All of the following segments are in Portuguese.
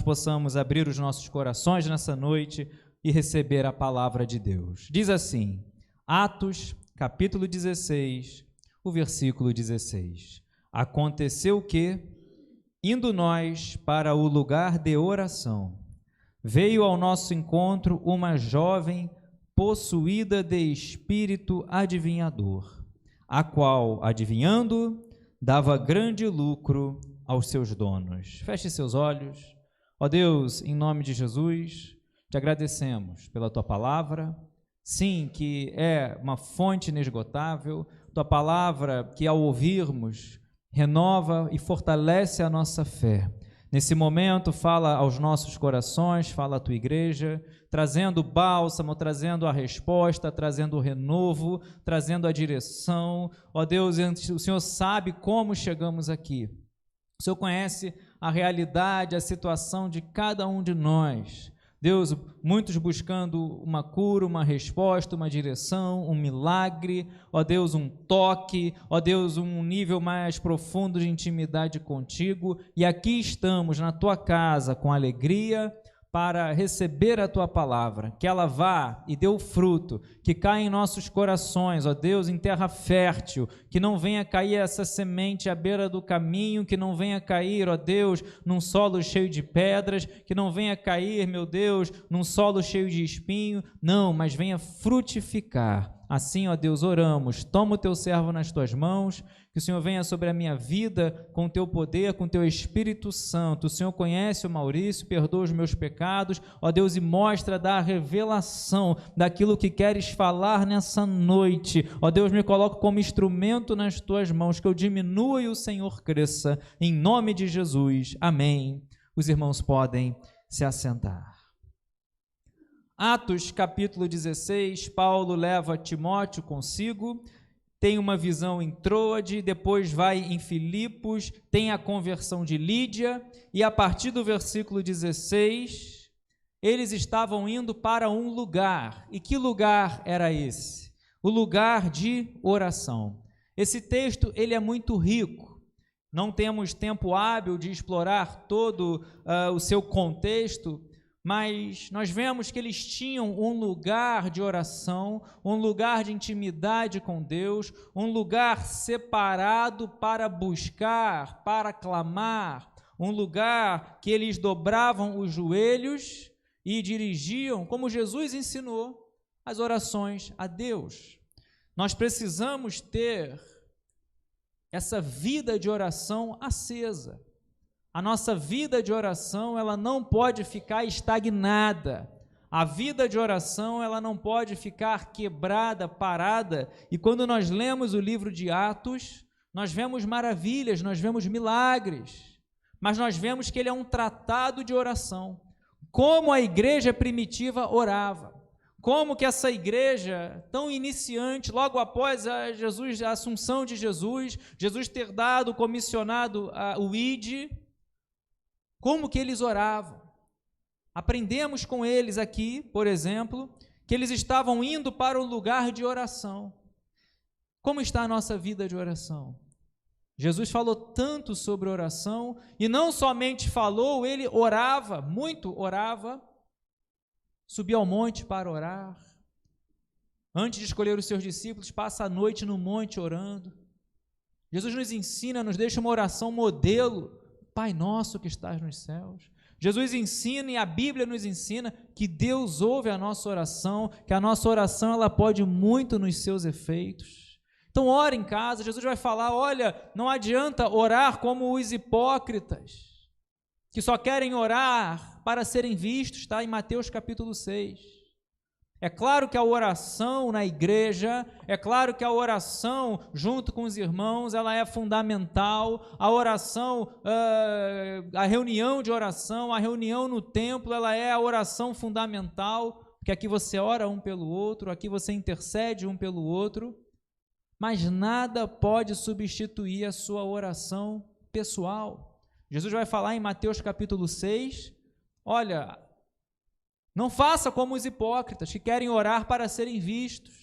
possamos abrir os nossos corações nessa noite e receber a palavra de Deus. Diz assim, Atos, capítulo 16, o versículo 16. Aconteceu que, indo nós para o lugar de oração, veio ao nosso encontro uma jovem possuída de espírito adivinhador, a qual, adivinhando, dava grande lucro aos seus donos. Feche seus olhos. Ó Deus, em nome de Jesus, te agradecemos pela tua palavra, sim, que é uma fonte inesgotável, tua palavra que ao ouvirmos renova e fortalece a nossa fé. Nesse momento fala aos nossos corações, fala à tua igreja, trazendo bálsamo, trazendo a resposta, trazendo o renovo, trazendo a direção. Ó Deus, o Senhor sabe como chegamos aqui. O Senhor conhece a realidade, a situação de cada um de nós. Deus, muitos buscando uma cura, uma resposta, uma direção, um milagre, ó Deus, um toque, ó Deus, um nível mais profundo de intimidade contigo. E aqui estamos na tua casa com alegria para receber a tua palavra, que ela vá e dê o fruto, que caia em nossos corações, ó Deus, em terra fértil, que não venha cair essa semente à beira do caminho, que não venha cair, ó Deus, num solo cheio de pedras, que não venha cair, meu Deus, num solo cheio de espinho, não, mas venha frutificar. Assim, ó Deus, oramos, toma o teu servo nas tuas mãos, que o Senhor venha sobre a minha vida com o teu poder, com o teu Espírito Santo. O Senhor conhece o Maurício, perdoa os meus pecados, ó Deus, e mostra, dá a revelação daquilo que queres falar nessa noite. Ó Deus, me coloco como instrumento nas tuas mãos, que eu diminua e o Senhor cresça, em nome de Jesus. Amém. Os irmãos podem se assentar. Atos, capítulo 16, Paulo leva Timóteo consigo, tem uma visão em Troade, depois vai em Filipos, tem a conversão de Lídia, e a partir do versículo 16, eles estavam indo para um lugar. E que lugar era esse? O lugar de oração. Esse texto, ele é muito rico. Não temos tempo hábil de explorar todo o seu contexto, mas nós vemos que eles tinham um lugar de oração, um lugar de intimidade com Deus, um lugar separado para buscar, para clamar, um lugar que eles dobravam os joelhos e dirigiam, como Jesus ensinou, as orações a Deus. Nós precisamos ter essa vida de oração acesa. A nossa vida de oração, ela não pode ficar estagnada. A vida de oração, ela não pode ficar quebrada, parada. E quando nós lemos o livro de Atos, nós vemos maravilhas, nós vemos milagres, mas nós vemos que ele é um tratado de oração. Como a igreja primitiva orava. Como que essa igreja tão iniciante, logo após a assunção de Jesus, Jesus ter dado, comissionado o ID, como que eles oravam. Aprendemos com eles aqui, por exemplo, que eles estavam indo para o lugar de oração. Como está a nossa vida de oração? Jesus falou tanto sobre oração, e não somente falou, ele orava, muito orava, subia ao monte para orar. Antes de escolher os seus discípulos, passa a noite no monte orando. Jesus nos ensina, nos deixa uma oração modelo, Pai nosso que estás nos céus. Jesus ensina e a Bíblia nos ensina que Deus ouve a nossa oração, que a nossa oração ela pode muito nos seus efeitos. Então ora em casa, Jesus vai falar, olha, não adianta orar como os hipócritas, que só querem orar para serem vistos, está em Mateus capítulo 6. É claro que a oração na igreja, é claro que a oração junto com os irmãos, ela é fundamental. A oração, a reunião de oração, a reunião no templo, ela é a oração fundamental, porque aqui você ora um pelo outro, aqui você intercede um pelo outro, mas nada pode substituir a sua oração pessoal. Jesus vai falar em Mateus capítulo 6, olha, não faça como os hipócritas que querem orar para serem vistos,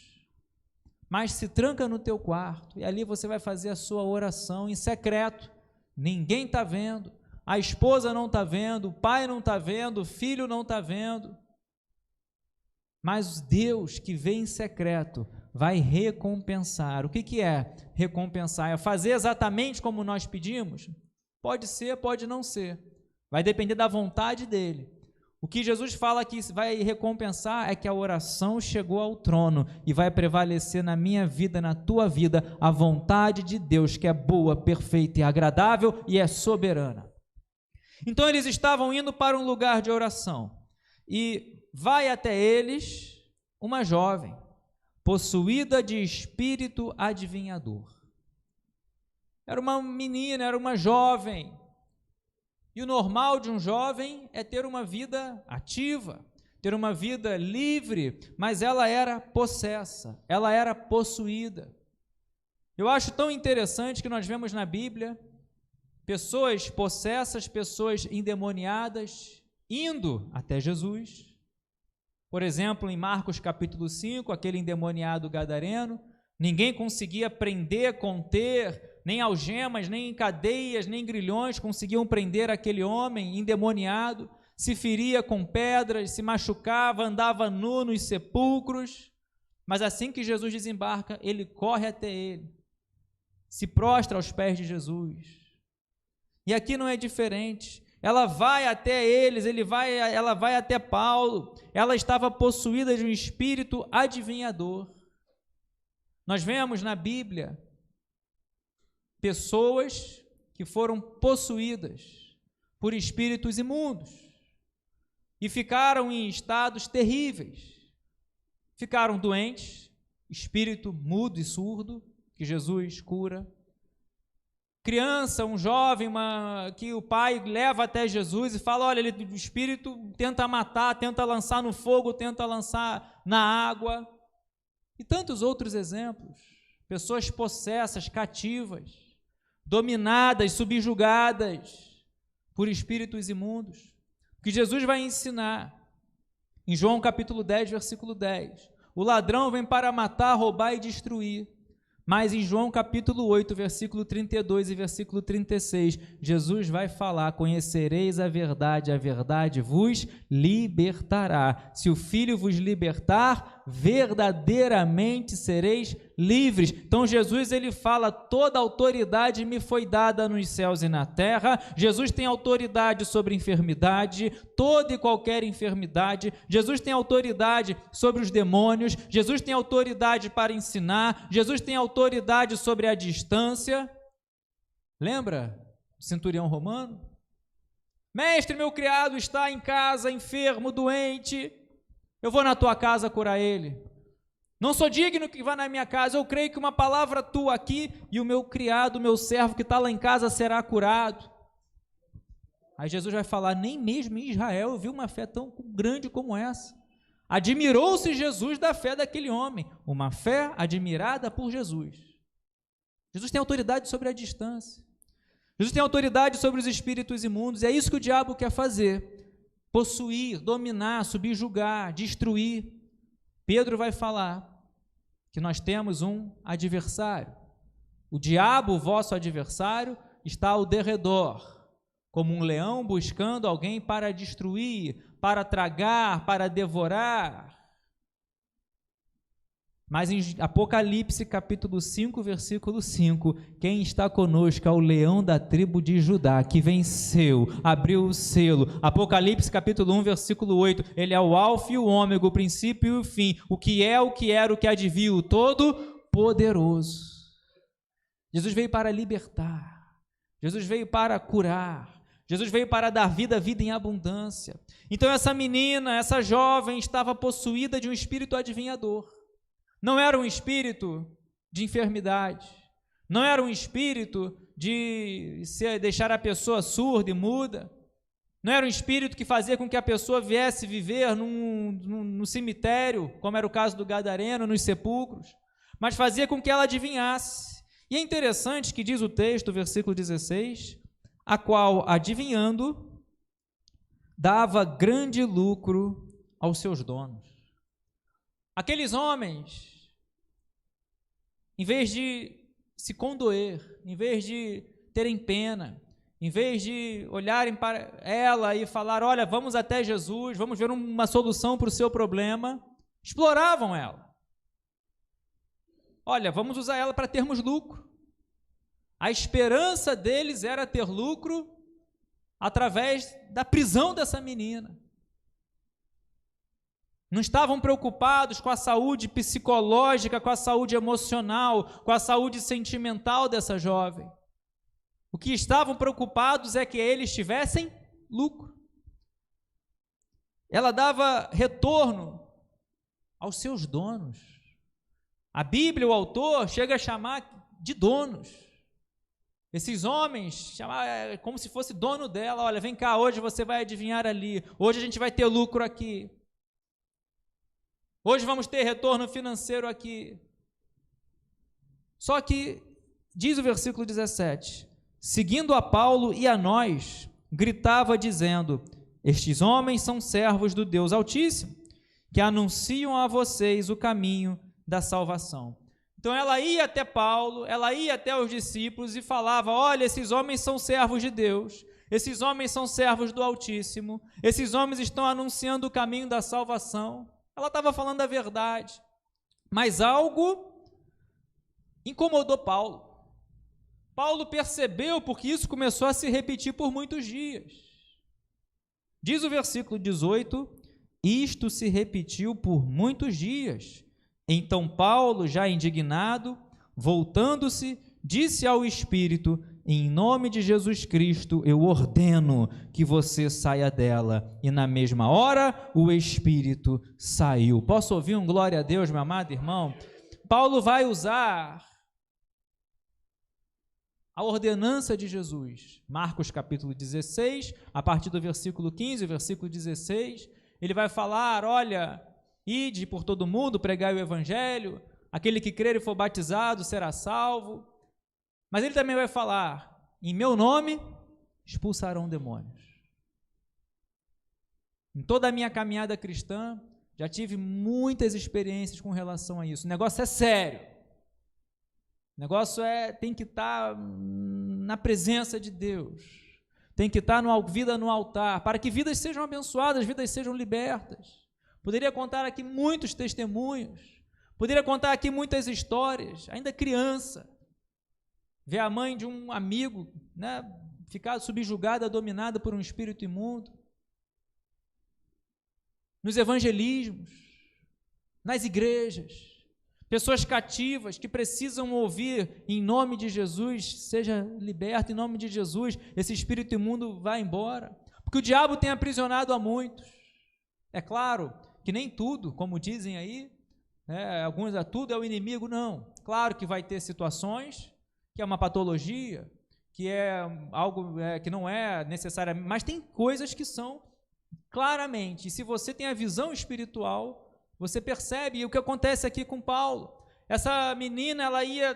mas se tranca no teu quarto e ali você vai fazer a sua oração em secreto, ninguém está vendo, a esposa não está vendo, o pai não está vendo, o filho não está vendo. Mas Deus que vê em secreto vai recompensar. O que é recompensar? É fazer exatamente como nós pedimos? Pode ser, pode não ser. Vai depender da vontade dele. O que Jesus fala que vai recompensar é que a oração chegou ao trono e vai prevalecer na minha vida, na tua vida, a vontade de Deus, que é boa, perfeita e agradável e é soberana. Então eles estavam indo para um lugar de oração e vai até eles uma jovem, possuída de espírito adivinhador. Era uma menina, era uma jovem. E o normal de um jovem é ter uma vida ativa, ter uma vida livre, mas ela era possessa, ela era possuída. Eu acho tão interessante que nós vemos na Bíblia pessoas possessas, pessoas endemoniadas, indo até Jesus. Por exemplo, em Marcos capítulo 5, aquele endemoniado gadareno, ninguém conseguia prender, conter, nem algemas, nem cadeias, nem grilhões conseguiam prender aquele homem endemoniado, se feria com pedras, se machucava, andava nu nos sepulcros, mas assim que Jesus desembarca, ele corre até ele, se prostra aos pés de Jesus. E aqui não é diferente. Ela vai até eles, ela vai até Paulo, ela estava possuída de um espírito adivinhador. Nós vemos na Bíblia pessoas que foram possuídas por espíritos imundos e ficaram em estados terríveis. Ficaram doentes, espírito mudo e surdo, que Jesus cura. Criança, um jovem, que o pai leva até Jesus e fala, olha, o espírito tenta matar, tenta lançar no fogo, tenta lançar na água. E tantos outros exemplos. Pessoas possessas, cativas, dominadas, subjugadas por espíritos imundos. O que Jesus vai ensinar em João capítulo 10, versículo 10. O ladrão vem para matar, roubar e destruir. Mas em João capítulo 8, versículo 32 e versículo 36, Jesus vai falar, conhecereis a verdade vos libertará. Se o Filho vos libertar, verdadeiramente sereis livres. Então Jesus, ele fala, toda autoridade me foi dada nos céus e na terra. Jesus tem autoridade sobre enfermidade, toda e qualquer enfermidade. Jesus tem autoridade sobre os demônios. Jesus tem autoridade para ensinar. Jesus tem autoridade sobre a distância. Lembra do centurião romano? Mestre, meu criado está em casa, enfermo, doente. Eu vou na tua casa curar ele. Não sou digno que vá na minha casa, eu creio que uma palavra tua aqui e o meu criado, o meu servo que está lá em casa será curado. Aí Jesus vai falar, nem mesmo em Israel eu vi uma fé tão grande como essa. Admirou-se Jesus da fé daquele homem, uma fé admirada por Jesus. Jesus tem autoridade sobre a distância. Jesus tem autoridade sobre os espíritos imundos, e é isso que o diabo quer fazer. Possuir, dominar, subjugar, destruir. Pedro vai falar que nós temos um adversário. O diabo, o vosso adversário, está ao derredor, como um leão buscando alguém para destruir, para tragar, para devorar. Mas em Apocalipse capítulo 5, versículo 5, quem está conosco é o leão da tribo de Judá, que venceu, abriu o selo. Apocalipse capítulo 1, versículo 8, ele é o alfa e o ômega, o princípio e o fim, o que é, o que era, o que há de vir, o todo-poderoso. Jesus veio para libertar, Jesus veio para curar, Jesus veio para dar vida, vida em abundância. Então essa menina, essa jovem estava possuída de um espírito adivinhador. Não era um espírito de enfermidade, não era um espírito de deixar a pessoa surda e muda, não era um espírito que fazia com que a pessoa viesse viver no cemitério, como era o caso do gadareno, nos sepulcros, mas fazia com que ela adivinhasse. E é interessante que diz o texto, versículo 16, a qual, adivinhando, dava grande lucro aos seus donos. Aqueles homens, em vez de se condoer, em vez de terem pena, em vez de olharem para ela e falar, olha, vamos até Jesus, vamos ver uma solução para o seu problema, exploravam ela. Olha, vamos usar ela para termos lucro. A esperança deles era ter lucro através da prisão dessa menina. Não estavam preocupados com a saúde psicológica, com a saúde emocional, com a saúde sentimental dessa jovem. O que estavam preocupados é que eles tivessem lucro. Ela dava retorno aos seus donos. A Bíblia, o autor, chega a chamar de donos. Esses homens, chamar como se fosse dono dela. Olha, vem cá, hoje você vai adivinhar ali. Hoje a gente vai ter lucro aqui. Hoje vamos ter retorno financeiro aqui. Só que, diz o versículo 17, seguindo a Paulo e a nós, gritava dizendo, estes homens são servos do Deus Altíssimo, que anunciam a vocês o caminho da salvação. Então ela ia até Paulo, ela ia até os discípulos e falava, olha, esses homens são servos de Deus, esses homens são servos do Altíssimo, esses homens estão anunciando o caminho da salvação. Ela estava falando a verdade, mas algo incomodou Paulo. Paulo percebeu, porque isso começou a se repetir por muitos dias. Diz o versículo 18, isto se repetiu por muitos dias. Então Paulo, já indignado, voltando-se, disse ao Espírito, em nome de Jesus Cristo, eu ordeno que você saia dela. E na mesma hora, o Espírito saiu. Posso ouvir um glória a Deus, meu amado irmão? Paulo vai usar a ordenança de Jesus. Marcos capítulo 16, a partir do versículo 15, versículo 16, ele vai falar, olha, ide por todo mundo, pregai o evangelho, aquele que crer e for batizado será salvo. Mas ele também vai falar, em meu nome expulsarão demônios. Em toda a minha caminhada cristã, já tive muitas experiências com relação a isso. O negócio é sério. O negócio tem que estar na presença de Deus. Tem que estar vida no altar, para que vidas sejam abençoadas, vidas sejam libertas. Poderia contar aqui muitos testemunhos, poderia contar aqui muitas histórias, ainda criança, ver a mãe de um amigo, né, ficar subjugada, dominada por um espírito imundo, nos evangelismos, nas igrejas, pessoas cativas que precisam ouvir em nome de Jesus, seja liberto em nome de Jesus, esse espírito imundo vai embora, porque o diabo tem aprisionado a muitos. É claro que nem tudo, como dizem aí, alguns tudo é o inimigo, não. Claro que vai ter situações que é uma patologia, que é algo que não é necessariamente, mas tem coisas que são claramente, e se você tem a visão espiritual, você percebe, e o que acontece aqui com Paulo, essa menina, ela ia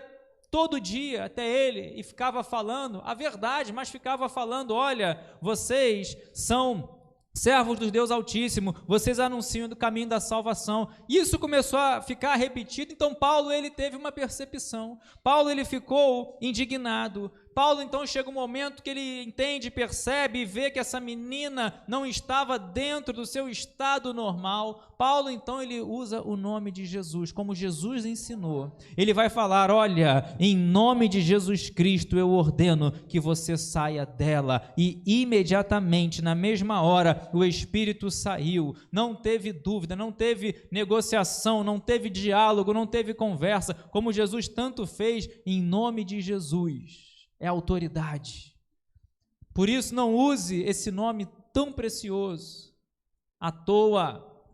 todo dia até ele e ficava falando a verdade, mas ficava falando, olha, vocês são servos do Deus Altíssimo, vocês anunciam do caminho da salvação. Isso começou a ficar repetido, então Paulo, ele teve uma percepção, Paulo, ele ficou indignado. Paulo, então, chega um momento que ele entende, percebe e vê que essa menina não estava dentro do seu estado normal. Paulo, então, ele usa o nome de Jesus, como Jesus ensinou. Ele vai falar, olha, em nome de Jesus Cristo, eu ordeno que você saia dela. E imediatamente, na mesma hora, o Espírito saiu. Não teve dúvida, não teve negociação, não teve diálogo, não teve conversa, como Jesus tanto fez em nome de Jesus. É autoridade. Por isso, não use esse nome tão precioso à toa.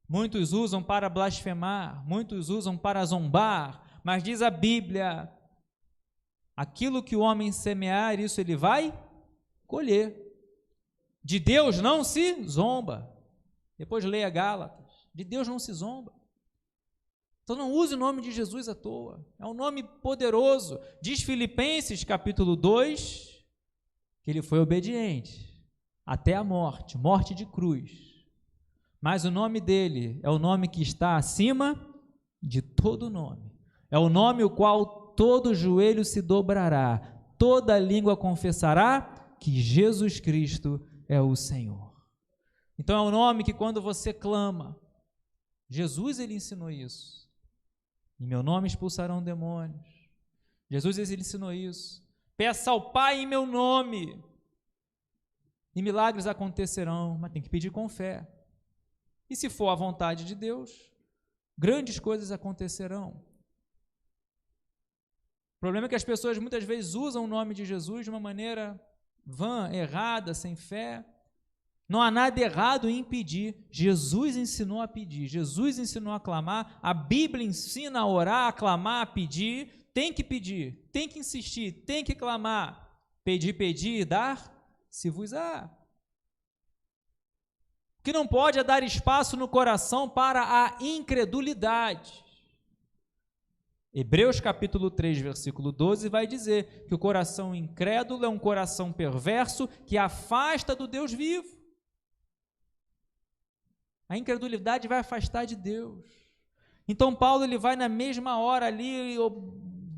Muitos usam para blasfemar, muitos usam para zombar, mas diz a Bíblia, aquilo que o homem semear, isso ele vai colher. De Deus não se zomba. Depois leia Gálatas. De Deus não se zomba. Então não use o nome de Jesus à toa, é um nome poderoso. Diz Filipenses capítulo 2, que ele foi obediente até a morte, morte de cruz. Mas o nome dele é o nome que está acima de todo nome. É o nome o qual todo joelho se dobrará, toda língua confessará que Jesus Cristo é o Senhor. Então é um nome que quando você clama, Jesus ele ensinou isso. Em meu nome expulsarão demônios. Jesus ele ensinou isso. Peça ao Pai em meu nome e milagres acontecerão, mas tem que pedir com fé. E se for a vontade de Deus, grandes coisas acontecerão. O problema é que as pessoas muitas vezes usam o nome de Jesus de uma maneira vã, errada, sem fé. Não há nada errado em pedir. Jesus ensinou a pedir, Jesus ensinou a clamar, a Bíblia ensina a orar, a clamar, a pedir. Tem que pedir, tem que insistir, tem que clamar. Pedir, dar-se-vos-á. O que não pode é dar espaço no coração para a incredulidade. Hebreus capítulo 3, versículo 12 vai dizer que o coração incrédulo é um coração perverso que afasta do Deus vivo. A incredulidade vai afastar de Deus. Então Paulo ele vai na mesma hora ali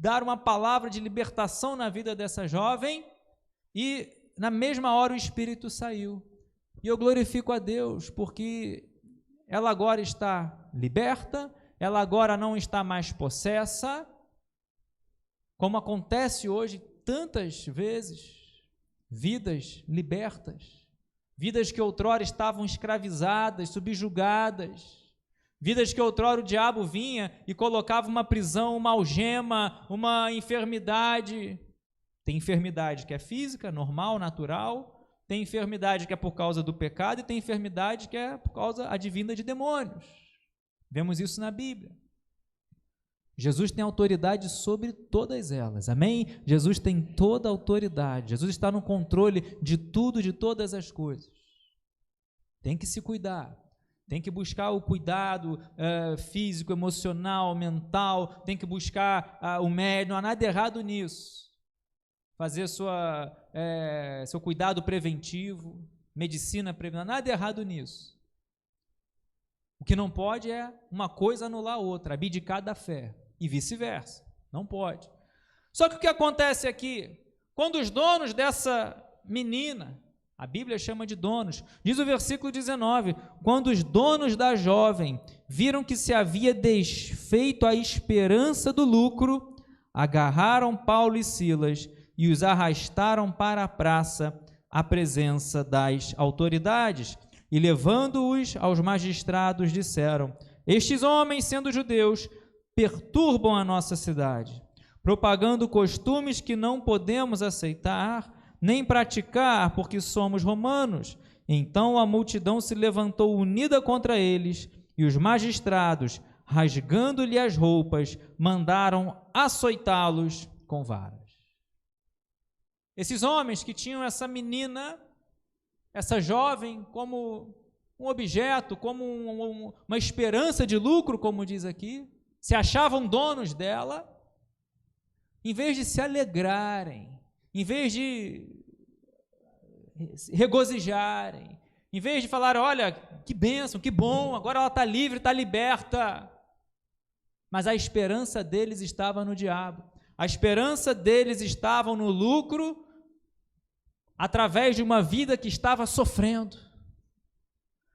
dar uma palavra de libertação na vida dessa jovem e na mesma hora o Espírito saiu. E eu glorifico a Deus porque ela agora está liberta, ela agora não está mais possessa, como acontece hoje tantas vezes, vidas libertas, vidas que outrora estavam escravizadas, subjugadas, vidas que outrora o diabo vinha e colocava uma prisão, uma algema, uma enfermidade. Tem enfermidade que é física, normal, natural, tem enfermidade que é por causa do pecado e tem enfermidade que é por causa advinda de demônios. Vemos isso na Bíblia. Jesus tem autoridade sobre todas elas, amém? Jesus tem toda a autoridade, Jesus está no controle de tudo, de todas as coisas. Tem que se cuidar, tem que buscar o cuidado físico, emocional, mental, tem que buscar o médico, não há nada errado nisso. Fazer seu cuidado preventivo, medicina preventiva, não há nada errado nisso. O que não pode é uma coisa anular a outra, abdicar da fé, e vice-versa, não pode. Só que o que acontece aqui, quando os donos dessa menina, a Bíblia chama de donos, diz o versículo 19, quando os donos da jovem viram que se havia desfeito a esperança do lucro, agarraram Paulo e Silas e os arrastaram para a praça, à presença das autoridades, e levando-os aos magistrados, disseram: estes homens, sendo judeus, perturbam a nossa cidade, propagando costumes que não podemos aceitar, nem praticar, porque somos romanos. Então a multidão se levantou unida contra eles, e os magistrados, rasgando-lhe as roupas, mandaram açoitá-los com varas. Esses homens que tinham essa menina, essa jovem, como um objeto, como uma esperança de lucro, como diz aqui, se achavam donos dela, em vez de se alegrarem, em vez de regozijarem, em vez de falar, olha, que bênção, que bom, agora ela está livre, está liberta, mas a esperança deles estava no diabo, a esperança deles estava no lucro, através de uma vida que estava sofrendo.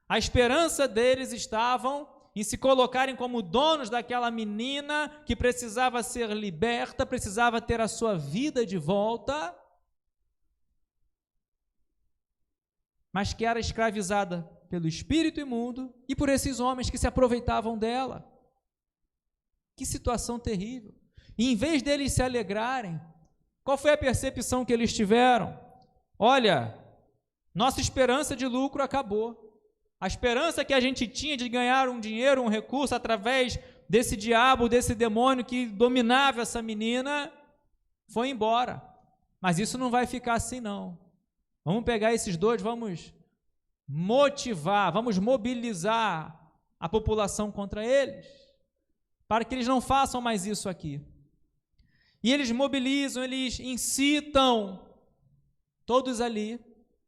A esperança deles estava em se colocarem como donos daquela menina que precisava ser liberta, precisava ter a sua vida de volta, mas que era escravizada pelo espírito imundo e por esses homens que se aproveitavam dela. Que situação terrível. E em vez deles se alegrarem, qual foi a percepção que eles tiveram? Olha, nossa esperança de lucro acabou. A esperança que a gente tinha de ganhar um dinheiro, um recurso através desse diabo, desse demônio que dominava essa menina, foi embora. Mas isso não vai ficar assim não. Vamos pegar esses dois, vamos motivar, vamos mobilizar a população contra eles, para que eles não façam mais isso aqui. E eles mobilizam, eles incitam todos ali,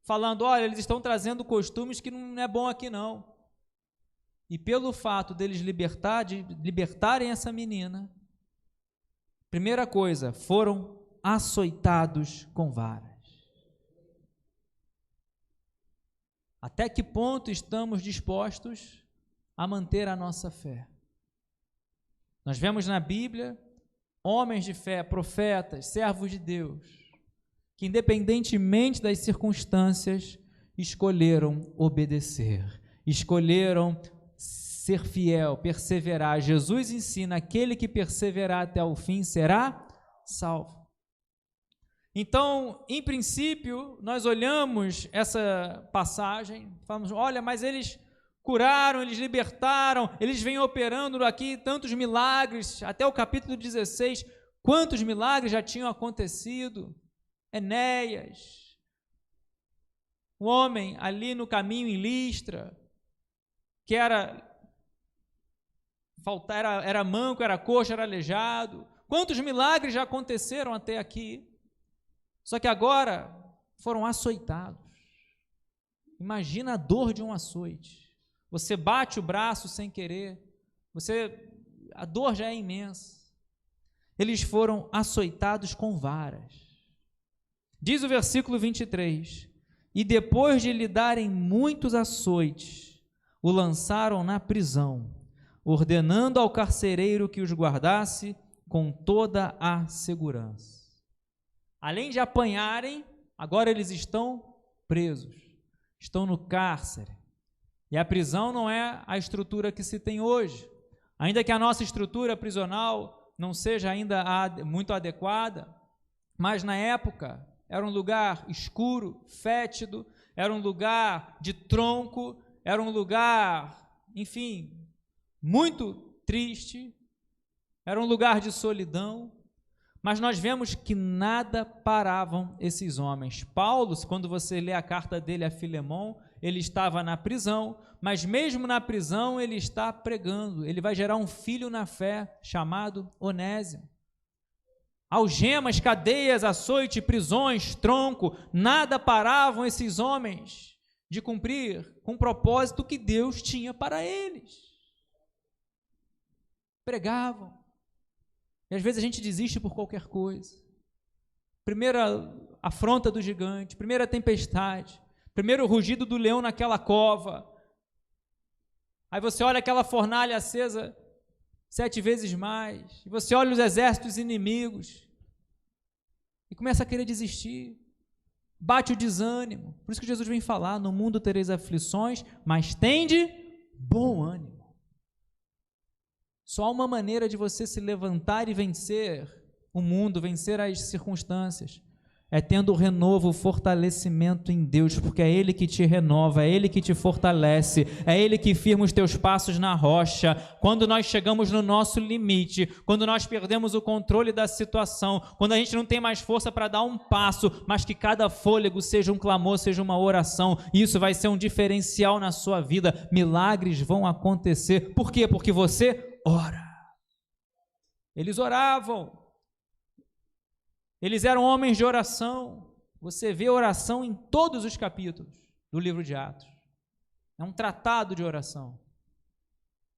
falando, olha, eles estão trazendo costumes que não é bom aqui não. E pelo fato deles libertarem essa menina, primeira coisa, foram açoitados com varas. Até que ponto estamos dispostos a manter a nossa fé? Nós vemos na Bíblia homens de fé, profetas, servos de Deus, que independentemente das circunstâncias, escolheram obedecer, escolheram ser fiel, perseverar. Jesus ensina: aquele que perseverar até o fim será salvo. Então, em princípio, nós olhamos essa passagem, falamos: olha, mas eles curaram, eles libertaram, eles vêm operando aqui tantos milagres, até o capítulo 16, quantos milagres já tinham acontecido? Enéas, um homem ali no caminho em Listra, que era manco, era coxo, era aleijado. Quantos milagres já aconteceram até aqui? Só que agora foram açoitados. Imagina a dor de um açoite. Você bate o braço sem querer, a dor já é imensa. Eles foram açoitados com varas. Diz o versículo 23: e depois de lhe darem muitos açoites, o lançaram na prisão, ordenando ao carcereiro que os guardasse com toda a segurança. Além de apanharem, agora eles estão presos, estão no cárcere. E a prisão não é a estrutura que se tem hoje. Ainda que a nossa estrutura prisional não seja ainda muito adequada, mas na época era um lugar escuro, fétido, era um lugar de tronco, era um lugar, enfim, muito triste, era um lugar de solidão. Mas nós vemos que nada paravam esses homens. Paulo, quando você lê a carta dele a Filemon, ele estava na prisão, mas mesmo na prisão ele está pregando. Ele vai gerar um filho na fé chamado Onésimo. Algemas, cadeias, açoite, prisões, tronco, nada paravam esses homens de cumprir com o propósito que Deus tinha para eles. Pregavam. E às vezes a gente desiste por qualquer coisa. Primeira afronta do gigante, primeira tempestade, primeiro rugido do leão naquela cova. Aí você olha aquela fornalha acesa 7 vezes mais, e você olha os exércitos inimigos e começa a querer desistir. Bate o desânimo. Por isso que Jesus vem falar: no mundo tereis aflições, mas tende bom ânimo. Só há uma maneira de você se levantar e vencer o mundo, vencer as circunstâncias, é tendo o renovo, o fortalecimento em Deus, porque é Ele que te renova, é Ele que te fortalece, é Ele que firma os teus passos na rocha. Quando nós chegamos no nosso limite, quando nós perdemos o controle da situação, quando a gente não tem mais força para dar um passo, mas que cada fôlego seja um clamor, seja uma oração, isso vai ser um diferencial na sua vida. Milagres vão acontecer. Por quê? Porque você ora. Eles oravam. Eles eram homens de oração. Você vê oração em todos os capítulos do livro de Atos. É um tratado de oração.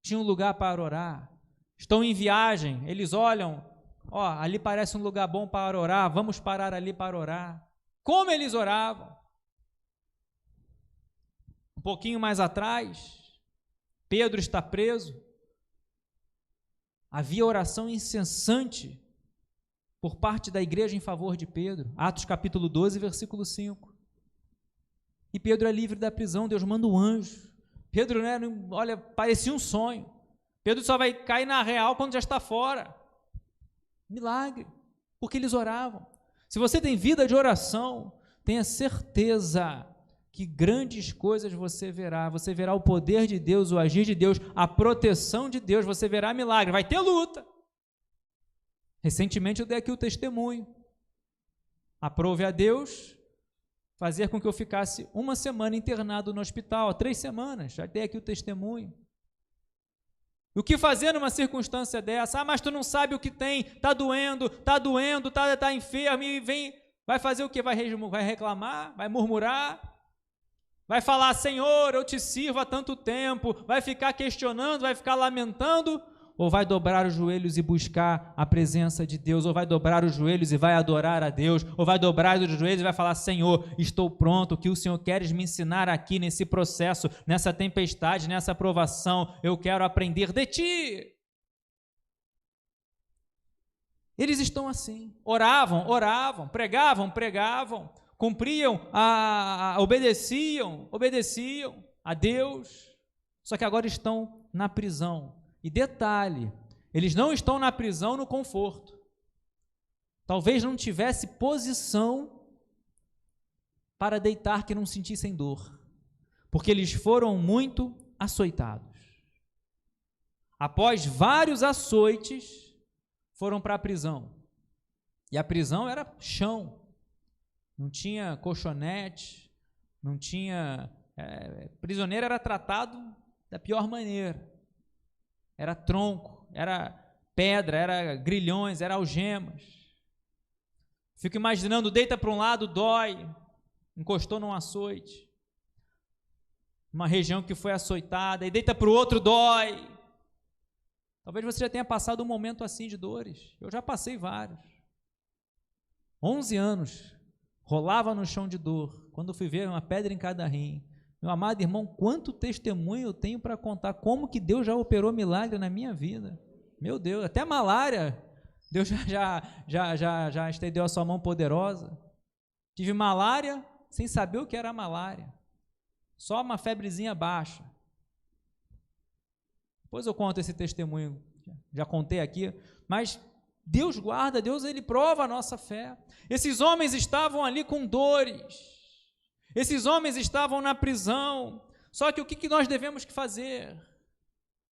Tinha um lugar para orar. Estão em viagem, eles olham, ali parece um lugar bom para orar, vamos parar ali para orar. Como eles oravam? Um pouquinho mais atrás, Pedro está preso. Havia oração incessante por parte da igreja em favor de Pedro. Atos capítulo 12, versículo 5. E Pedro é livre da prisão, Deus manda um anjo. Pedro, parecia um sonho. Pedro só vai cair na real quando já está fora. Milagre, porque eles oravam. Se você tem vida de oração, tenha certeza que grandes coisas você verá o poder de Deus, o agir de Deus, a proteção de Deus, você verá milagre, vai ter luta. Recentemente eu dei aqui o testemunho. Aprove a Deus fazer com que eu ficasse 1 semana internado no hospital, 3 semanas, já dei aqui o testemunho. O que fazer numa circunstância dessa? Mas tu não sabe o que tem, está doendo, está enfermo, e vai fazer o quê? Vai reclamar, vai murmurar, vai falar: Senhor, eu te sirvo há tanto tempo, vai ficar questionando, vai ficar lamentando, ou vai dobrar os joelhos e buscar a presença de Deus, ou vai dobrar os joelhos e vai adorar a Deus, ou vai dobrar os joelhos e vai falar: Senhor, estou pronto, o que o Senhor queres me ensinar aqui nesse processo, nessa tempestade, nessa provação, eu quero aprender de Ti. Eles estão assim, oravam, pregavam, cumpriam, obedeciam a Deus, só que agora estão na prisão. E detalhe, eles não estão na prisão no conforto. Talvez não tivesse posição para deitar que não sentissem dor, porque eles foram muito açoitados. Após vários açoites, foram para a prisão. E a prisão era chão, não tinha colchonete, não tinha... prisioneiro era tratado da pior maneira. Era tronco, era pedra, era grilhões, era algemas. Fico imaginando, deita para um lado, dói, encostou num açoite. Uma região que foi açoitada, e deita para o outro, dói. Talvez você já tenha passado um momento assim de dores. Eu já passei vários. 11 anos, rolava no chão de dor. Quando fui ver, uma pedra em cada rim. Meu amado irmão, quanto testemunho eu tenho para contar. Como que Deus já operou milagre na minha vida. Meu Deus, até malária. Deus já estendeu a sua mão poderosa. Tive malária sem saber o que era malária. Só uma febrezinha baixa. Depois eu conto esse testemunho, já contei aqui, mas Deus guarda, Deus ele prova a nossa fé. Esses homens estavam ali com dores, esses homens estavam na prisão, só que o que nós devemos fazer?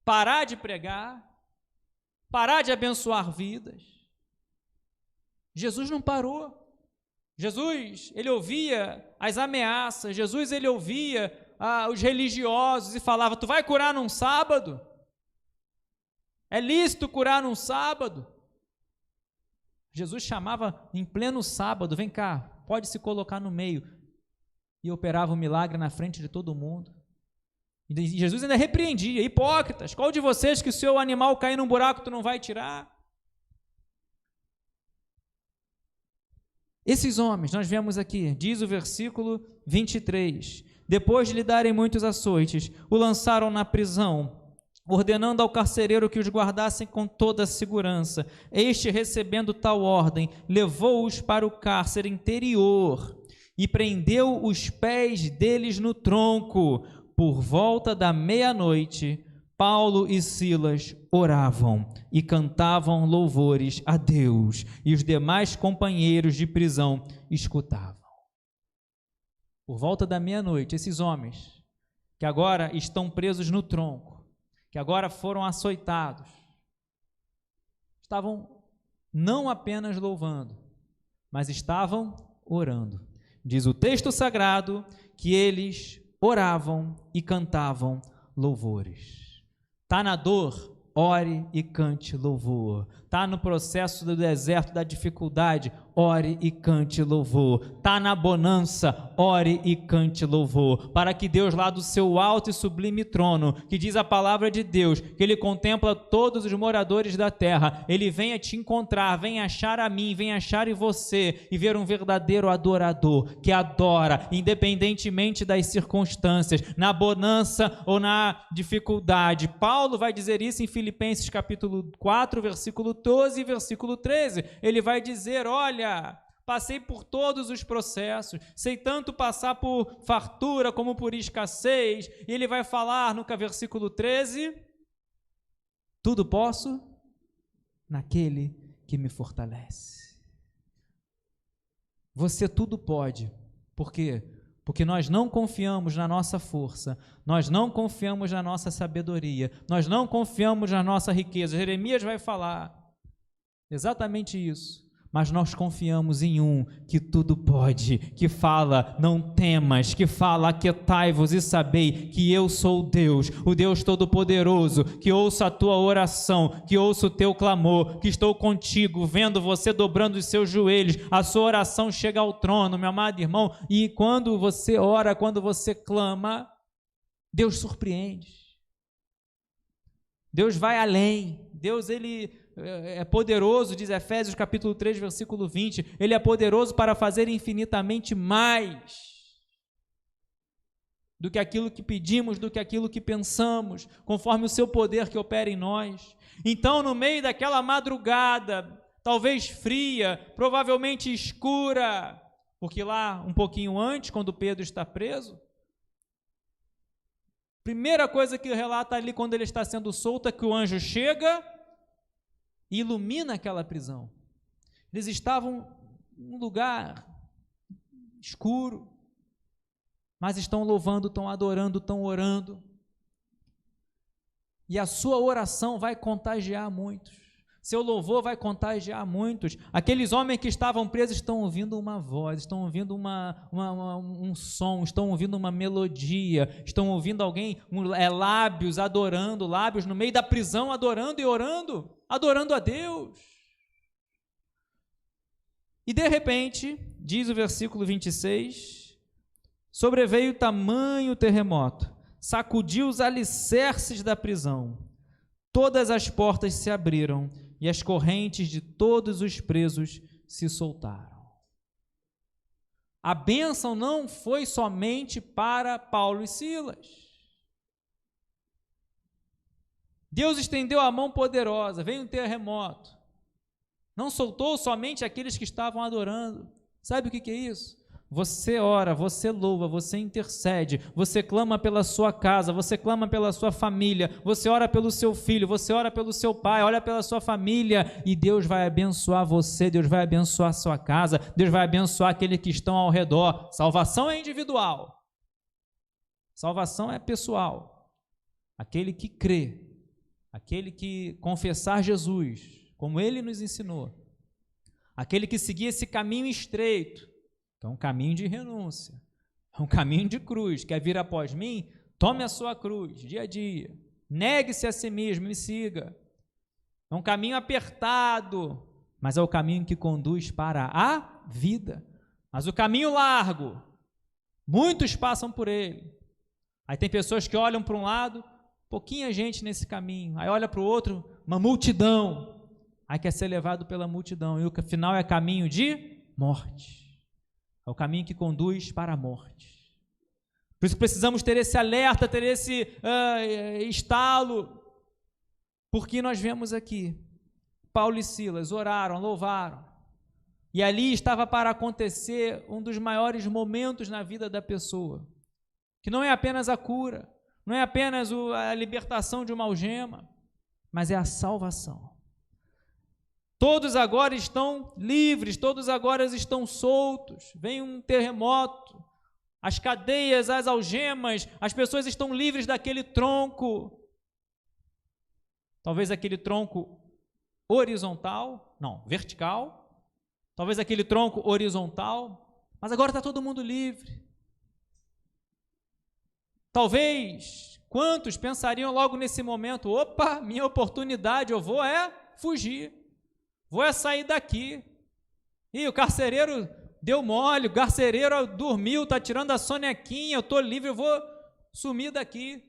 Parar de pregar, parar de abençoar vidas. Jesus não parou. Jesus, ele ouvia as ameaças, Jesus ele ouvia os religiosos e falava: tu vai curar num sábado? É lícito curar num sábado? Jesus chamava em pleno sábado: vem cá, pode se colocar no meio, e operava um milagre na frente de todo mundo. E Jesus ainda repreendia: hipócritas, qual de vocês que o seu animal cair num buraco tu não vai tirar? Esses homens, nós vemos aqui, diz o versículo 23, depois de lhe darem muitos açoites, o lançaram na prisão, ordenando ao carcereiro que os guardassem com toda a segurança. Este, recebendo tal ordem, levou-os para o cárcere interior e prendeu os pés deles no tronco. Por volta da meia-noite, Paulo e Silas oravam e cantavam louvores a Deus, e os demais companheiros de prisão escutavam. Por volta da meia-noite, esses homens, que agora estão presos no tronco, que agora foram açoitados, estavam não apenas louvando, mas estavam orando. Diz o texto sagrado que eles oravam e cantavam louvores. Está na dor? Ore e cante louvor. Está no processo do deserto, da dificuldade? Ore e cante louvor. Está na bonança? Ore e cante louvor. Para que Deus, lá do seu alto e sublime trono, que diz a palavra de Deus, que Ele contempla todos os moradores da terra, Ele venha te encontrar, venha achar a mim, venha achar em você, e ver um verdadeiro adorador, que adora, independentemente das circunstâncias, na bonança ou na dificuldade. Paulo vai dizer isso em Filipenses capítulo 4, versículo 12 e versículo 13. Ele vai dizer: olha, passei por todos os processos, sei tanto passar por fartura como por escassez. E ele vai falar no versículo 13: tudo posso naquele que me fortalece. Você tudo pode. Por quê? Porque nós não confiamos na nossa força, nós não confiamos na nossa sabedoria, nós não confiamos na nossa riqueza. Jeremias vai falar exatamente isso. Mas nós confiamos em um que tudo pode, que fala: não temas, que fala: aquietai-vos e sabei que eu sou Deus, o Deus Todo-Poderoso, que ouço a tua oração, que ouço o teu clamor, que estou contigo, vendo você dobrando os seus joelhos, a sua oração chega ao trono, meu amado irmão, e quando você ora, quando você clama, Deus surpreende. Deus vai além. Deus, ele é poderoso, diz Efésios capítulo 3, versículo 20. Ele é poderoso para fazer infinitamente mais do que aquilo que pedimos, do que aquilo que pensamos, conforme o seu poder que opera em nós. Então, no meio daquela madrugada, talvez fria, provavelmente escura, porque lá um pouquinho antes, quando Pedro está preso, primeira coisa que relata ali quando ele está sendo solto é que o anjo chega e ilumina aquela prisão. Eles estavam num lugar escuro, mas estão louvando, estão adorando, estão orando. E a sua oração vai contagiar muitos. Seu louvor vai contagiar muitos. Aqueles homens que estavam presos estão ouvindo uma voz, estão ouvindo um som, estão ouvindo uma melodia, estão ouvindo alguém, lábios adorando, lábios no meio da prisão adorando e orando, adorando a Deus. E de repente, diz o versículo 26, sobreveio tamanho terremoto, sacudiu os alicerces da prisão, todas as portas se abriram e as correntes de todos os presos se soltaram. A bênção não foi somente para Paulo e Silas. Deus estendeu a mão poderosa, veio um terremoto. Não soltou somente aqueles que estavam adorando. Sabe o que é isso? Você ora, você louva, você intercede, você clama pela sua casa, você clama pela sua família, você ora pelo seu filho, você ora pelo seu pai, ora pela sua família, e Deus vai abençoar você, Deus vai abençoar a sua casa, Deus vai abençoar aqueles que estão ao redor. Salvação é individual, salvação é pessoal. Aquele que crê, aquele que confessar Jesus, como Ele nos ensinou, aquele que seguir esse caminho estreito, é um caminho de renúncia, é um caminho de cruz. Quer vir após mim? Tome a sua cruz, dia a dia. Negue-se a si mesmo e me siga. É um caminho apertado, mas é o caminho que conduz para a vida. Mas o caminho largo, muitos passam por ele. Aí tem pessoas que olham para um lado, pouquinha gente nesse caminho. Aí olha para o outro, uma multidão. Aí quer ser levado pela multidão. E o final é caminho de morte. É o caminho que conduz para a morte. Por isso precisamos ter esse alerta, ter esse estalo, porque nós vemos aqui, Paulo e Silas oraram, louvaram, e ali estava para acontecer um dos maiores momentos na vida da pessoa, que não é apenas a cura, não é apenas a libertação de uma algema, mas é a salvação. Todos agora estão livres, todos agora estão soltos. Vem um terremoto, as cadeias, as algemas, as pessoas estão livres daquele tronco. Talvez aquele tronco horizontal, não, vertical. Talvez aquele tronco horizontal, mas agora está todo mundo livre. Talvez, quantos pensariam logo nesse momento, opa, minha oportunidade, eu vou fugir. Vou sair daqui. E o carcereiro deu mole, o carcereiro dormiu, está tirando a sonequinha, eu estou livre, eu vou sumir daqui.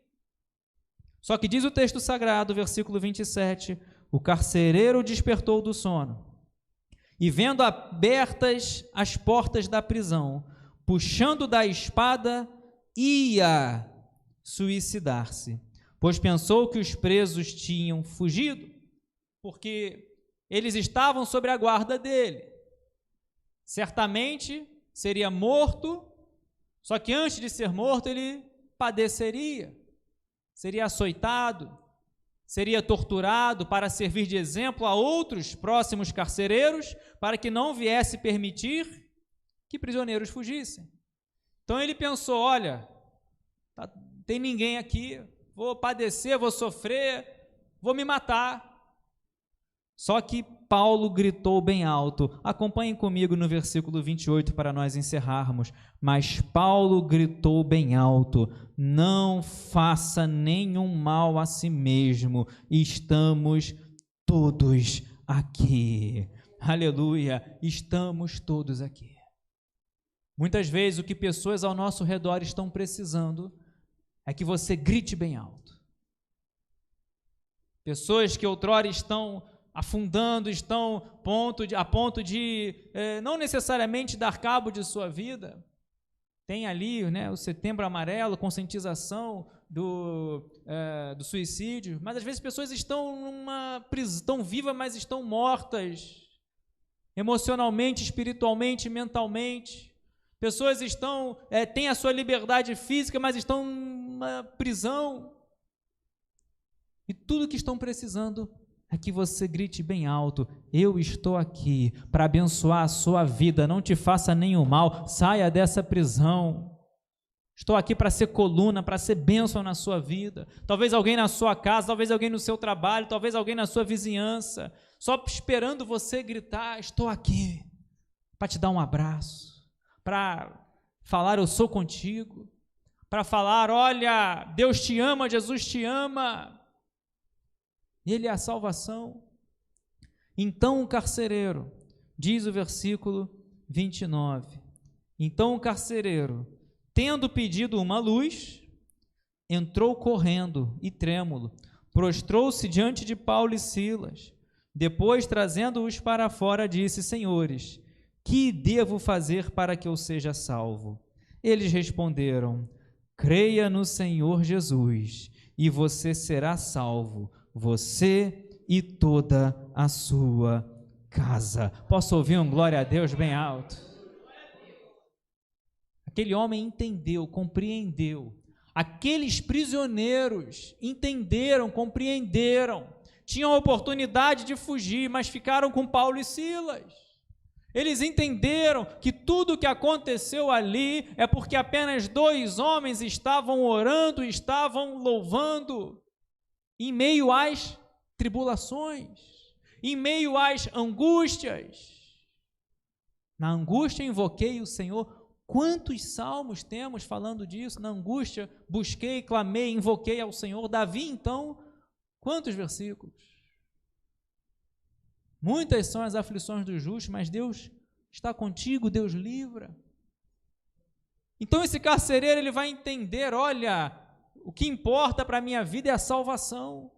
Só que diz o texto sagrado, versículo 27, o carcereiro despertou do sono e vendo abertas as portas da prisão, puxando da espada, ia suicidar-se, pois pensou que os presos tinham fugido, porque eles estavam sob a guarda dele. Certamente seria morto, só que antes de ser morto ele padeceria, seria açoitado, seria torturado para servir de exemplo a outros próximos carcereiros, para que não viesse permitir que prisioneiros fugissem. Então ele pensou, olha, tem ninguém aqui, vou padecer, vou sofrer, vou me matar. Só que Paulo gritou bem alto. Acompanhem comigo no versículo 28 para nós encerrarmos. Mas Paulo gritou bem alto: não faça nenhum mal a si mesmo, estamos todos aqui. Aleluia, estamos todos aqui. Muitas vezes o que pessoas ao nosso redor estão precisando é que você grite bem alto. Pessoas que outrora estão afundando, estão a ponto de não necessariamente dar cabo de sua vida. Tem ali, né, o Setembro Amarelo, conscientização do suicídio, mas às vezes pessoas estão numa prisão, estão vivas, mas estão mortas, emocionalmente, espiritualmente, mentalmente. Pessoas têm a sua liberdade física, mas estão numa prisão. E tudo que estão precisando é que você grite bem alto: eu estou aqui para abençoar a sua vida, não te faça nenhum mal, saia dessa prisão. Estou aqui para ser coluna, para ser bênção na sua vida. Talvez alguém na sua casa, talvez alguém no seu trabalho, talvez alguém na sua vizinhança, só esperando você gritar: estou aqui para te dar um abraço, para falar eu sou contigo, para falar: olha, Deus te ama, Jesus te ama. Ele é a salvação. Então o carcereiro, diz o versículo 29, então o carcereiro, tendo pedido uma luz, entrou correndo e trêmulo, prostrou-se diante de Paulo e Silas. Depois, trazendo-os para fora, disse: senhores, que devo fazer para que eu seja salvo? Eles responderam: creia no Senhor Jesus, e você será salvo, você e toda a sua casa. Posso ouvir um glória a Deus bem alto? Aquele homem entendeu, compreendeu. Aqueles prisioneiros entenderam, compreenderam. Tinham a oportunidade de fugir, mas ficaram com Paulo e Silas. Eles entenderam que tudo o que aconteceu ali é porque apenas 2 homens estavam orando, estavam louvando, em meio às tribulações, em meio às angústias. Na angústia invoquei o Senhor. Quantos salmos temos falando disso? Na angústia busquei, clamei, invoquei ao Senhor. Davi, então, quantos versículos? Muitas são as aflições do justo, mas Deus está contigo, Deus livra. Então esse carcereiro, ele vai entender: olha, o que importa para a minha vida é a salvação.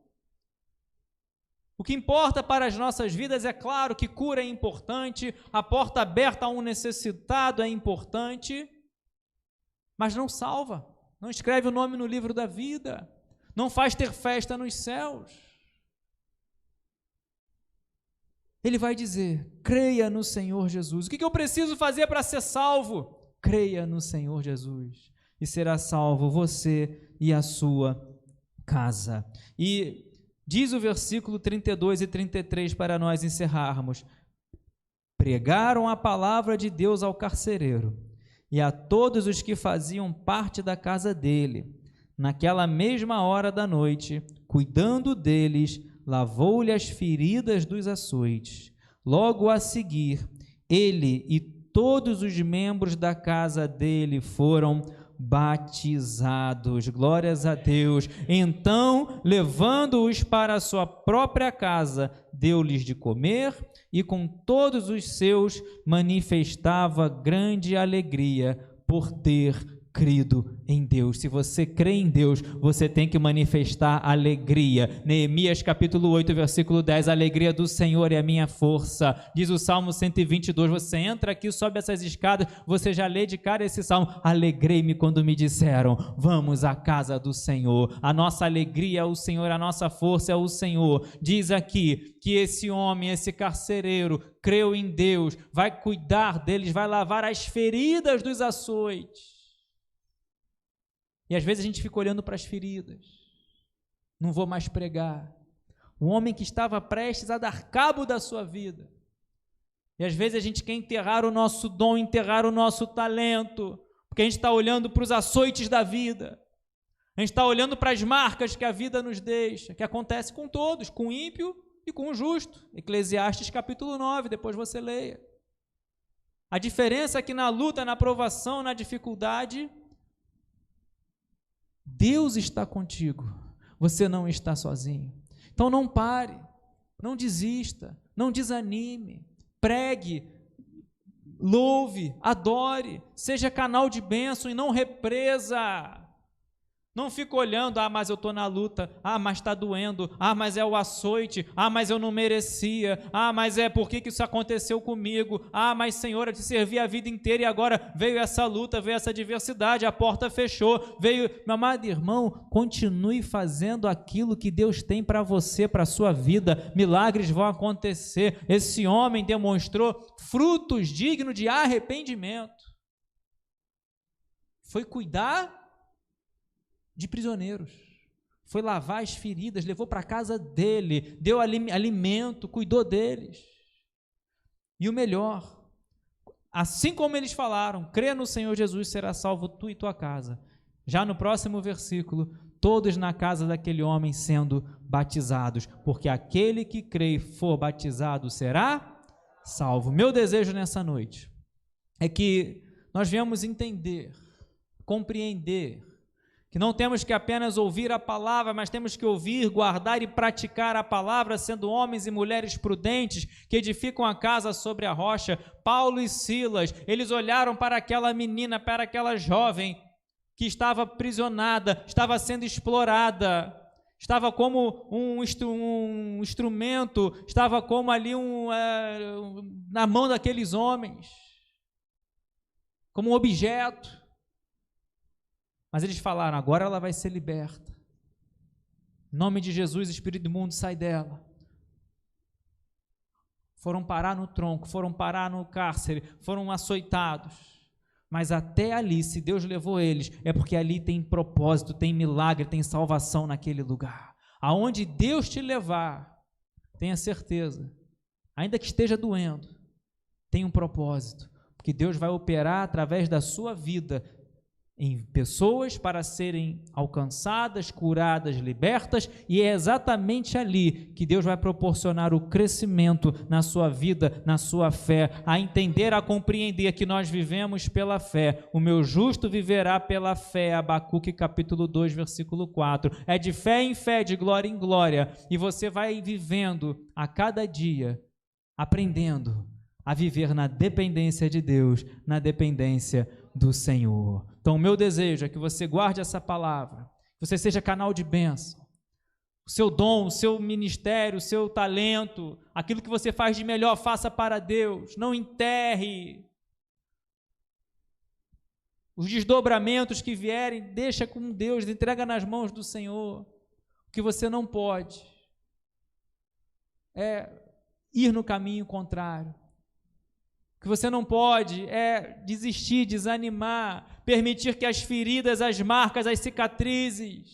O que importa para as nossas vidas, é claro que cura é importante, a porta aberta a um necessitado é importante, mas não salva, não escreve o nome no livro da vida, não faz ter festa nos céus. Ele vai dizer: creia no Senhor Jesus. O que eu preciso fazer para ser salvo? Creia no Senhor Jesus, e será salvo você e a sua casa. E diz o versículo 32 e 33 para nós encerrarmos: pregaram a palavra de Deus ao carcereiro e a todos os que faziam parte da casa dele. Naquela mesma hora da noite, cuidando deles, lavou-lhe as feridas dos açoites. Logo a seguir, ele e todos os membros da casa dele foram batizados. Glórias a Deus. Então, levando-os para a sua própria casa, deu-lhes de comer e com todos os seus manifestava grande alegria por ter crido em Deus. Se você crê em Deus, você tem que manifestar alegria. Neemias capítulo 8, versículo 10, a alegria do Senhor é a minha força. Diz o Salmo 122, você entra aqui, sobe essas escadas, você já lê de cara esse Salmo: alegrei-me quando me disseram, vamos à casa do Senhor. A nossa alegria é o Senhor, a nossa força é o Senhor. Diz aqui que esse homem, esse carcereiro, creu em Deus, vai cuidar deles, vai lavar as feridas dos açoites. E às vezes a gente fica olhando para as feridas. Não vou mais pregar. Um homem que estava prestes a dar cabo da sua vida. E às vezes a gente quer enterrar o nosso dom, enterrar o nosso talento, porque a gente está olhando para os açoites da vida. A gente está olhando para as marcas que a vida nos deixa, que acontece com todos, com o ímpio e com o justo. Eclesiastes capítulo 9, depois você leia. A diferença é que na luta, na provação, na dificuldade, Deus está contigo, você não está sozinho. Então não pare, não desista, não desanime, pregue, louve, adore, seja canal de bênção e não represa. Não fica olhando, mas eu estou na luta, mas está doendo, mas é o açoite, mas eu não merecia, mas por que isso aconteceu comigo, mas Senhor, eu te servi a vida inteira e agora veio essa luta, veio essa adversidade, a porta fechou, veio... Meu amado irmão, continue fazendo aquilo que Deus tem para você, para a sua vida, milagres vão acontecer. Esse homem demonstrou frutos dignos de arrependimento. Foi cuidar de prisioneiros, foi lavar as feridas, levou para a casa dele, deu alimento, cuidou deles. E o melhor, assim como eles falaram, crê no Senhor Jesus, será salvo tu e tua casa. Já no próximo versículo, todos na casa daquele homem sendo batizados, porque aquele que crê e for batizado será salvo. Meu desejo nessa noite é que nós venhamos entender, compreender, que não temos que apenas ouvir a palavra, mas temos que ouvir, guardar e praticar a palavra, sendo homens e mulheres prudentes, que edificam a casa sobre a rocha. Paulo e Silas, eles olharam para aquela menina, para aquela jovem, que estava aprisionada, estava sendo explorada, estava como um instrumento, estava como ali na mão daqueles homens, como um objeto. Mas eles falaram, agora ela vai ser liberta. Em nome de Jesus, espírito imundo, sai dela. Foram parar no tronco, foram parar no cárcere, foram açoitados. Mas até ali, se Deus levou eles, é porque ali tem propósito, tem milagre, tem salvação naquele lugar. Aonde Deus te levar, tenha certeza, ainda que esteja doendo, tem um propósito, porque Deus vai operar através da sua vida, em pessoas para serem alcançadas, curadas, libertas, e é exatamente ali que Deus vai proporcionar o crescimento na sua vida, na sua fé, a entender, a compreender que nós vivemos pela fé. O meu justo viverá pela fé, Abacuque capítulo 2, versículo 4. É de fé em fé, de glória em glória, e você vai vivendo a cada dia, aprendendo a viver na dependência de Deus, na dependência do Senhor. Então, o meu desejo é que você guarde essa palavra, que você seja canal de bênção. O seu dom, o seu ministério, o seu talento, aquilo que você faz de melhor, faça para Deus. Não enterre. Os desdobramentos que vierem, deixa com Deus, entrega nas mãos do Senhor. O que você não pode é ir no caminho contrário. O que você não pode é desistir, desanimar, permitir que as feridas, as marcas, as cicatrizes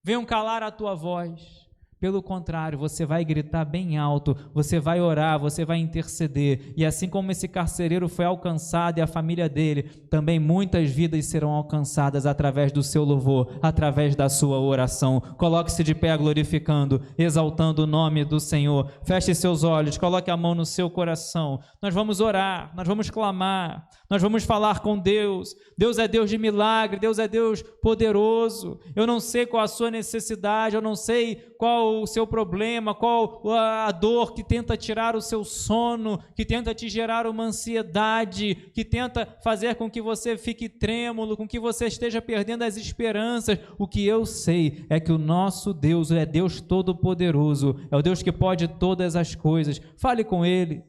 venham calar a tua voz. Pelo contrário, você vai gritar bem alto, você vai orar, você vai interceder, e assim como esse carcereiro foi alcançado e a família dele, também muitas vidas serão alcançadas através do seu louvor, através da sua oração. Coloque-se de pé glorificando, exaltando o nome do Senhor. Feche seus olhos, coloque a mão no seu coração. Nós vamos orar, nós vamos clamar, nós vamos falar com Deus. Deus é Deus de milagre, Deus é Deus poderoso. Eu não sei qual a sua necessidade, eu não sei qual o seu problema, qual a dor que tenta tirar o seu sono, que tenta te gerar uma ansiedade, que tenta fazer com que você fique trêmulo, com que você esteja perdendo as esperanças. O que eu sei é que o nosso Deus é Deus Todo-Poderoso, é o Deus que pode todas as coisas. Fale com Ele.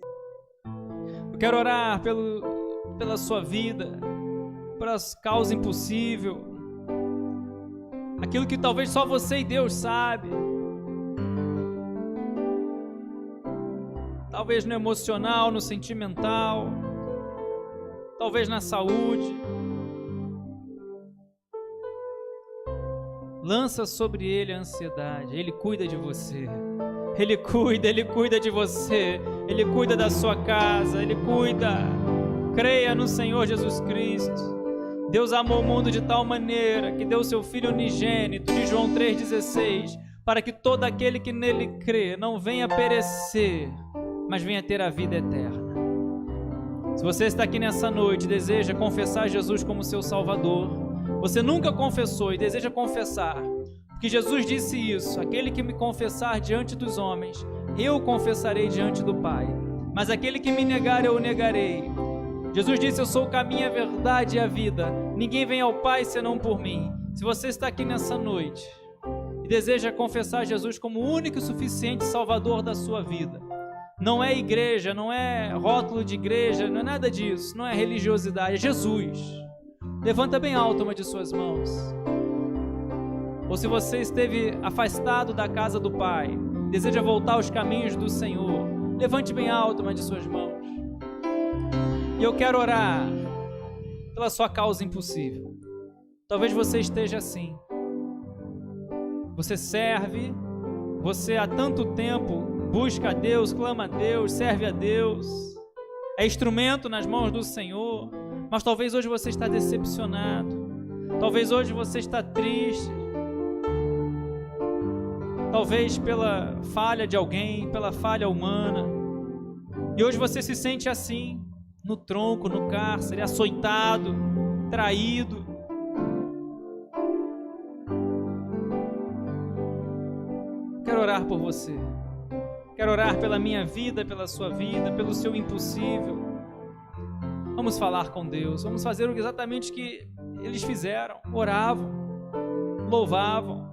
Eu quero orar pela sua vida, pela causa impossível, aquilo que talvez só você e Deus sabe. Talvez no emocional, no sentimental, talvez na saúde. Lança sobre Ele a ansiedade, Ele cuida de você. Ele cuida de você, Ele cuida da sua casa, Ele cuida. Creia no Senhor Jesus Cristo. Deus amou o mundo de tal maneira que deu seu Filho unigênito, de João 3,16, para que todo aquele que nele crê não venha perecer, mas venha ter a vida eterna. Se você está aqui nessa noite e deseja confessar Jesus como seu Salvador, você nunca confessou e deseja confessar, porque Jesus disse isso: aquele que me confessar diante dos homens, eu o confessarei diante do Pai, mas aquele que me negar, eu o negarei. Jesus disse: eu sou o caminho, a verdade e a vida, ninguém vem ao Pai senão por mim. Se você está aqui nessa noite e deseja confessar Jesus como o único e suficiente Salvador da sua vida, não é igreja, não é rótulo de igreja, não é nada disso, não é religiosidade, é Jesus. Levanta bem alto uma de suas mãos. Ou se você esteve afastado da casa do Pai, deseja voltar aos caminhos do Senhor, levante bem alto uma de suas mãos. E eu quero orar pela sua causa impossível. Talvez você esteja assim. Você serve, você há tanto tempo busca a Deus, clama a Deus, serve a Deus, é instrumento nas mãos do Senhor, mas talvez hoje você está decepcionado, talvez hoje você está triste, talvez pela falha de alguém, pela falha humana, e hoje você se sente assim, no tronco, no cárcere, açoitado, traído. Quero orar por você. Quero orar pela minha vida, pela sua vida, pelo seu impossível. Vamos falar com Deus. Vamos fazer exatamente o que eles fizeram. Oravam, louvavam.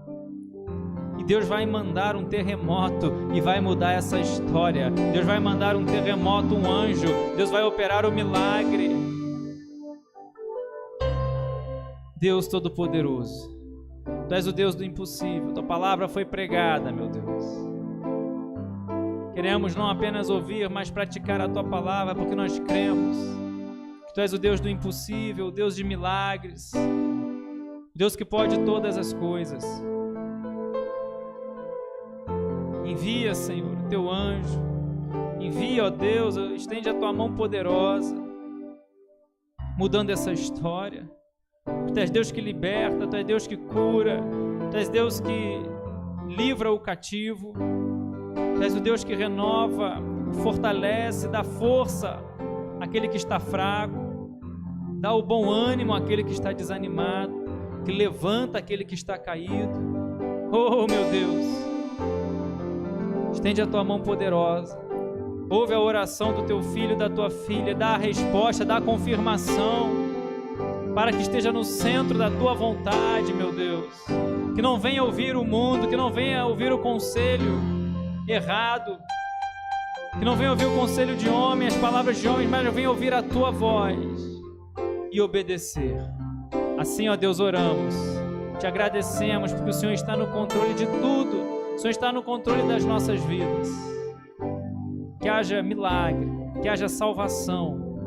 E Deus vai mandar um terremoto e vai mudar essa história. Deus vai mandar um terremoto, um anjo. Deus vai operar o milagre. Deus Todo-Poderoso, Tu és o Deus do impossível. Tua palavra foi pregada, meu Deus. Queremos não apenas ouvir, mas praticar a Tua palavra, porque nós cremos que Tu és o Deus do impossível, o Deus de milagres, o Deus que pode todas as coisas. Envia, Senhor, o Teu anjo. Envia, ó Deus, estende a Tua mão poderosa, mudando essa história. Tu és Deus que liberta, Tu és Deus que cura, Tu és Deus que livra o cativo, Tu és o Deus que renova, fortalece, dá força àquele que está fraco, dá o bom ânimo àquele que está desanimado, que levanta aquele que está caído. Oh, meu Deus, estende a Tua mão poderosa, ouve a oração do Teu filho, da Tua filha, dá a resposta, dá a confirmação, para que esteja no centro da Tua vontade, meu Deus. Que não venha ouvir o mundo, que não venha ouvir o conselho errado, que não venha ouvir o conselho de homem, as palavras de homens, mas venha ouvir a Tua voz e obedecer. Assim, ó Deus, oramos, Te agradecemos, porque o Senhor está no controle de tudo, o Senhor está no controle das nossas vidas. Que haja milagre, que haja salvação,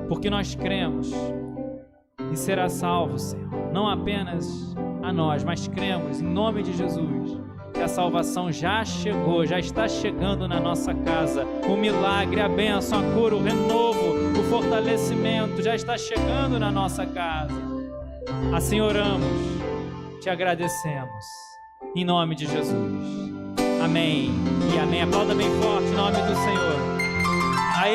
porque nós cremos e será salvo, Senhor, não apenas a nós, mas cremos em nome de Jesus que a salvação já chegou, já está chegando na nossa casa. O milagre, a bênção, a cura, o renovo, o fortalecimento já está chegando na nossa casa. Assim oramos, Te agradecemos em nome de Jesus. Amém e amém. Aplauda bem forte em nome do Senhor.